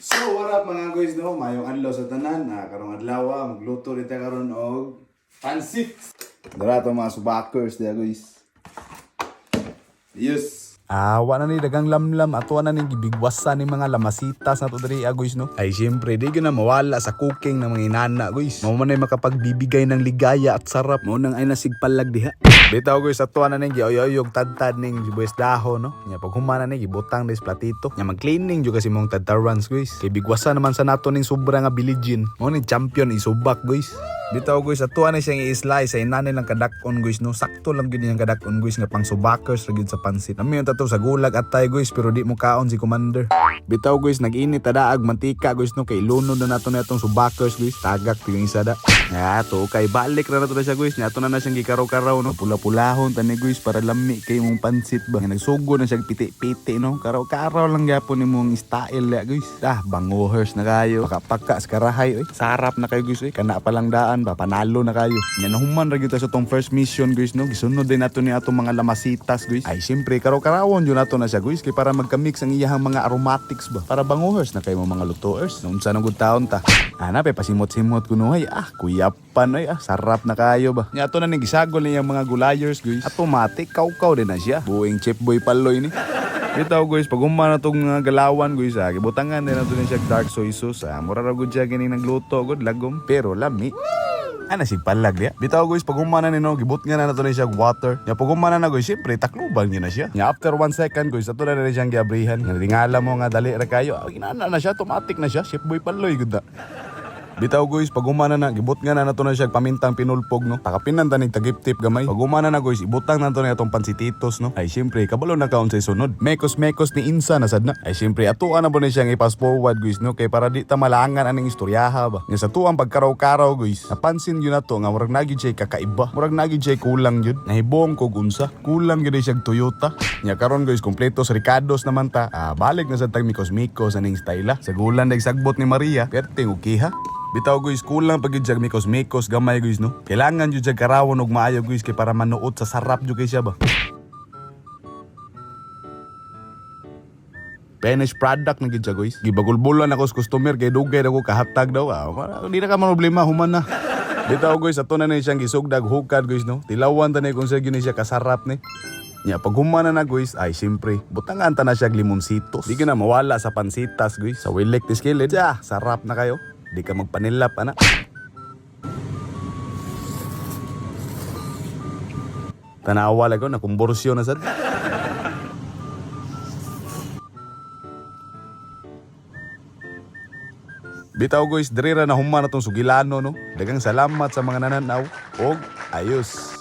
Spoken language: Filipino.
So what up mga guys no, mayong adlaw sa tanan, karong adlaw magluto dito karon og pancit. Dara to mga subakers dia guys. Yes. Wa na ni dagang lamlam at wa na ni gibigwasan ni mga lamasitas na to diri guys no. Ay syempre di na mawala sa cooking ng mga inana guys. Mao man ay makapagbibigay ng ligaya at sarap. Mao nang ay nasigpalag diha. Bitaw guys ato na ning gioyoyog tad-tad ning sibuyas dahon no. Nya pag humana ni gibutang des platito. Nya mag-cleaning jud kasi mong tad-tarans guys. Kay bigwasan naman sa nato ning sobra nga biligin. Mao ni champion isubak guys. Bitaw guys ato na siyang i-slice sa inani lang kadakon guys no. Sakto lang gid yang kadakon guys nga pang subakers ra gid sa pansit. Ami yung tato sa gulag atay guys pero di mo kaon si commander. Bitaw guys nag-init adaag mantika guys no kay lunod na nato na itong subakers guys. Tagak tigong isa da. Ato kay balik ra nato na siya guys. Nya ato na siyang gikaraw-karaw no. Pula-pulahon tani guys para lami kay mong pansit ba. Nga nagsugo na siya piti-piti no. Karaw-karaw lang gyapon nimong style ya guys. Bangohers na kayo. Paka-paka sa karahay oy. Sarap na kayo guys oy. Kana pa lang daan ba panalo na kayo. Nya nahuman ra gyud ta sa tong first mission guys no. Gisunod din nato ni atong mga lamasitas guys. Ay syempre karaw-karawon yun nato na siya guys kay para magka-mix ang iyahang mga aromatics ba. Para bangohers na kayo mga lutoers. Nung sa nang good taon ta. Ana pe pasimot-simot kuno ay kuyapan ay sarap na kayo ba. Nya ato na ning gisagol niyang mga gulayers guys. Automatic kaukaw din na siya. Buing chef boy paloy ni. Bitaw guys, pag umana tong galawan guys, gibutangan din nato ni siya dark soy sauce. Mura ra gud siya gini nagluto gud lagom pero lami. Sigpalag dia. Bitaw guys, pag umana ni no, gibut nga na nato ni siya water. Nya pag umana na guys, syempre takluban niya na siya. Nya after 1 second guys, ato na siyang giabrihan. Nga tingala mo nga dali ra kayo. Ginana na siya, automatic na siya. Chef boy paloy gud na. Bitaw guys, pag umana na, gibut nga na nato na siya pamintang pinulpog no. Takapinan tanig tagip-tip gamay. Pag umana na guys, ibutang nato na itong pansititos no. Ay syempre, kabalo na kaon sa sunod. Mekos-mekos ni Insa na sad na. Ay syempre, atuan na po na siyang i-pass forward guys no. Kay para di ta malangan aning istoryaha ba. Nga sa tuang pagkaraw-karaw guys, napansin yun na to nga murag nagid siya kakaiba. Murag nagid siya kulang yun. Nahibong kog unsa. Kulang gid siya Toyota. Nya karon guys, kompleto sa Ricardos naman ta. Balik na sa tag mikos-mikos aning style. Sa gulan nagsagbot ni Maria, perting ukiha. Bitaw guys, kulang pag yung mikos-mikos gamay guys no. Kailangan yung karawon og maayo guys kay para manuot sa sarap yung kay siya ba. Finished product na gid siya guys. Gibagulbulan ako sa customer kay dugay ako kahatag daw. Hindi na ka man problema human na. Bitaw guys, ato na siyang gisugdag hukad guys no. Tilawan ta na kung sa gini siya kasarap ni. Nya pag humana na guys, ay siyempre, butangan ta na siya limonsitos. Di ka na mawala sa pansitas guys. Sa wilik tiskilid, sarap na kayo. Di ka magpanilap, anak. Tanawa lang ko, nakumborsyon na sad. Bitaw guys, diri ra na human na tong sugilano no. Dagang salamat sa mga nananaw. Og ayos.